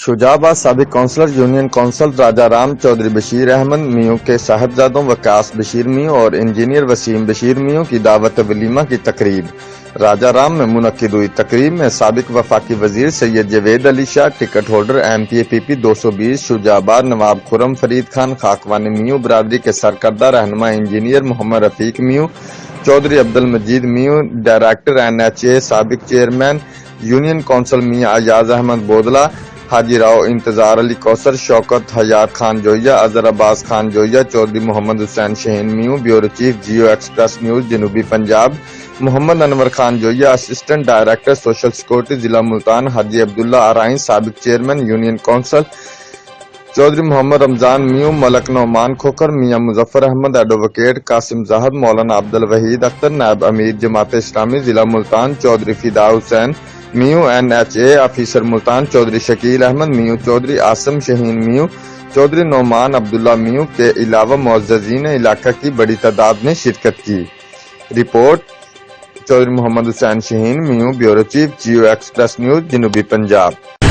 شجاعت سابق counsellor union council راجہ رام چودھری بشیر احمد میوں کے صاحبزادوں وقاص بشیر میوں اور انجینئر وسیم بشیر میوں کی دعوت ولیمہ کی تقریب راجہ رام میں منعقد ہوئی۔ تقریب میں سابق وفاقی وزیر سید Javed Ali Shah, ticket holder MPAPP 220 شجاعت نواب خرم فرید خان خاقوان میوں برادری کے سرکردہ رہنما انجینئر محمد رفیق میوں، چودھری عبدالمجید میوں ڈائریکٹر NHA، سابق چیئرمین یونین کونسل میاں ایاز احمد بودلہ، حاجی راؤ انتظار علی Kausar, Shaukat Hayat Khan Joiya, Azhar Abbas Khan Joiya, Chaudhry Muhammad Hussain Shaheen Miyun bureau chief Geo Express News جنوبی Punjab, Muhammad Anwar Khan Joiya assistant director social security ضلع ملتان، حاجی عبداللہ ارائیں صابق chairman union council, Chaudhry Muhammad Ramzan Miyun, Malik Noman Khokhar, Mian Muzaffar Ahmad advocate, Qasim Zahid, Maulana Abdul Wahid Akhtar نائب امیر جماعت اسلامی ضلع ملتان، چودھری فدا حسین میوں NHA آفیسر ملتان، چودھری شکیل احمد میوں، چودھری عاصم شہین میوں، چودھری نعمان عبداللہ میوں کے علاوہ معززین علاقہ کی بڑی تعداد نے شرکت کی۔ Report Chaudhry Muhammad Hussain Shaheen Miyun bureau chief Geo Express News جنوبی پنجاب۔